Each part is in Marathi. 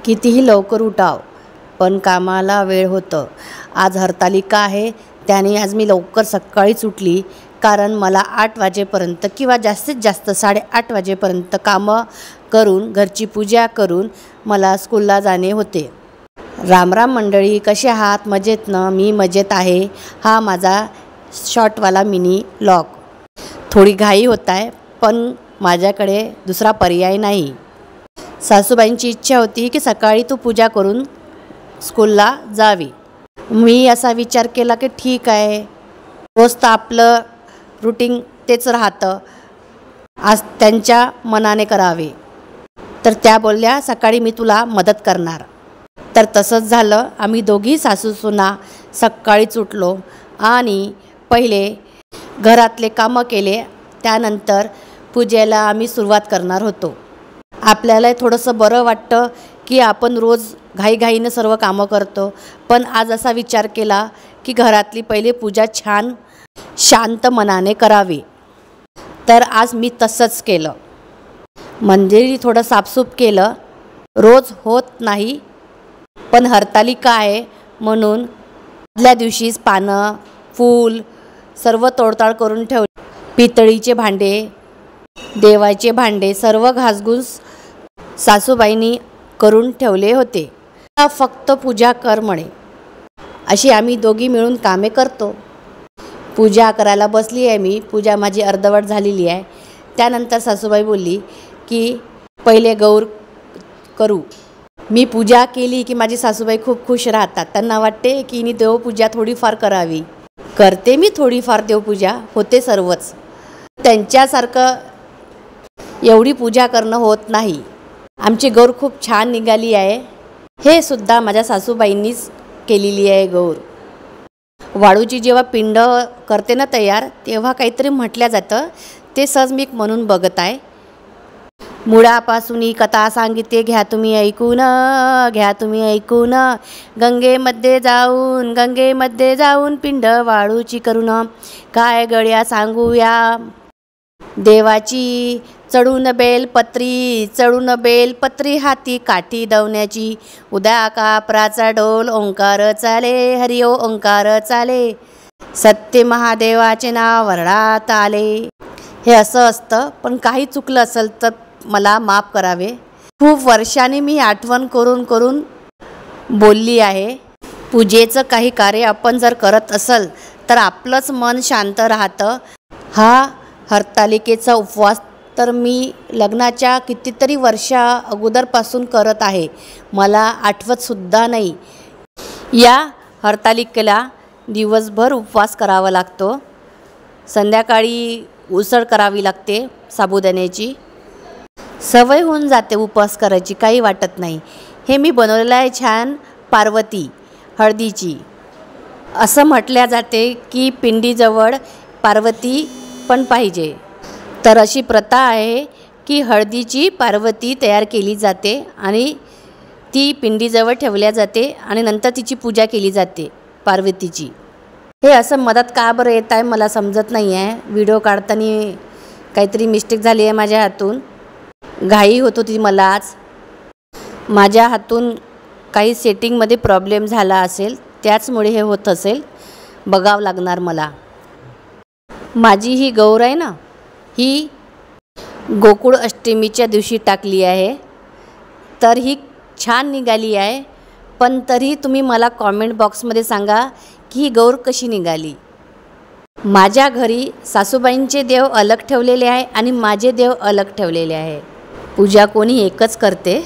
कितीही लवकर उठाव पण कामाला वेळ होतं। आज हरतालिका आहे त्याने आज मी लवकर सकाळीच उठली, कारण मला 8 वाजेपर्यंत किंवा जास्तीत जास्त 8:30 वाजेपर्यंत कामं करून घरची पूजा करून मला स्कूलला जाणे होते। राम मंडळी, कसे आहात? मजेत ना? मी मजेत आहे। हा माझा शॉर्टवाला मिनी व्लॉग। थोडी घाई होत आहे पण माझ्याकडे दुसरा पर्याय नाही। सासूबाईंची इच्छा होती की सकाळी तू पूजा करून स्कूलला जावी। मी असा विचार केला की ठीक आहे, रोज तर आपलं रूटीन तेच राहतं, आज त्यांच्या मनाने करावे। तर त्या बोलल्या सकाळी मी तुला मदत करणार। तर तसंच झालं। आम्ही दोघी सासू सुना सकाळीच उठलो आणि पहिले घरातले कामं केले, त्यानंतर पूजेला आम्ही सुरुवात करणार होतो। आपल्याला थोडंसं बरं वाटतं की आपण रोज घाईघाईनं सर्व कामं करतो, पण आज असा विचार केला की घरातली पहिले पूजा छान शांत मनाने करावी। तर आज मी तसंच केलं। मंदिर थोडं साफसूफ केलं, रोज होत नाही पण हरतालिका आहे म्हणून आदल्या दिवशीच पानं फूल सर्व तोडताड करून ठेवले। पितळीचे भांडे, देवाचे भांडे सर्व घासघूस सासूबाईंनी करून ठेवले होते। फक्त पूजा कर म्हणे, अशी आम्ही दोघी मिळून कामे करतो। पूजा करायला बसली आहे मी, पूजा माझी अर्धवट झालेली आहे। त्यानंतर सासूबाई बोलली की पहिले गौर करू। मी पूजा केली की माझी सासूबाई खूप खुश राहतात, त्यांना वाटते की मी देवपूजा थोडीफार करावी। करते मी थोडीफार देवपूजा, होते सर्वच, त्यांच्यासारखं एवढी पूजा करणं होत नाही। आमची गौर खूप छान निघाली आहे। हे सुद्धा माझ्या सासूबाईंनीच केलेली आहे गौर। वाळूची जेव्हा पिंड करते ना तयार, तेव्हा काहीतरी म्हटलं जातं, ते सहज मी म्हणून बघत आहे। मुळापासून कथा सांगिते, घ्या तुम्ही ऐकून, घ्या तुम्ही ऐकून। गंगेमध्ये जाऊन पिंड वाळूची करून, काय गड्या सांगूया देवाची। चढून बेलपत्री हाती काठी दवण्याची, उद्या कापराचा डोल ओंकार चाले, हरिओ ओंकार चाले, सत्य महादेवाचे नाव वरडात आले। हे असं असतं, पण काही चुकलं असेल तर मला माफ करावे। खूप वर्षांनी मी आठवण करून बोलली आहे। पूजेचं काही कार्य आपण जर करत असेल तर आपलंच मन शांत राहतं। हा हरतालिकेचा उपवास तर मी लग्नाच्या कितीतरी वर्षा अगोदरपासून करत आहे, मला आठवतसुद्धा नाही। या हरतालिकेला दिवसभर उपवास करावा लागतो, संध्याकाळी उसळ करावी लागते साबुदाण्याची। सवय होऊन जाते उपवास करायची, काही वाटत नाही। हे मी बनवलेलं आहे छान पार्वती हळदीची। असं म्हटल्या जाते की पिंडीजवळ पार्वती पण पाहिजे, तर अशी प्रथा आहे की हळदीची पार्वती तयार केली जाते आणि ती पिंडीजवळ ठेवल्या जाते आणि नंतर तिची पूजा केली जाते पार्वतीची। हे असं मदत का बरं येत आहे मला समजत नाही आहे। व्हिडिओ काढताना काहीतरी मिस्टेक झाली आहे माझ्या हातून, घाई होत होती मला आज। माझ्या हातून काही सेटिंगमध्ये प्रॉब्लेम झाला असेल, त्याचमुळे हे होत असेल, बघावं लागणार मला। माझी ही गौर आहे ना, ही गोकुळ अष्टमीच्या दिवशी टाकली आहे, तर ही छान निघाली आहे। पण तरी तुम्ही मला कॉमेंट बॉक्समध्ये सांगा की ही गौर कशी निघाली। माझ्या घरी सासूबाईंचे देव अलग ठेवलेले आहे आणि माझे देव अलग ठेवलेले आहे। पूजा कोणी एकच करते।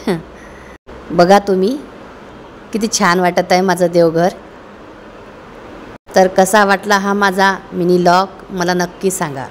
बघा तुम्ही किती छान वाटत आहे माझं देवघर। तर कसा वाटला हा माझा मिनी व्लॉग मला नक्की सांगा।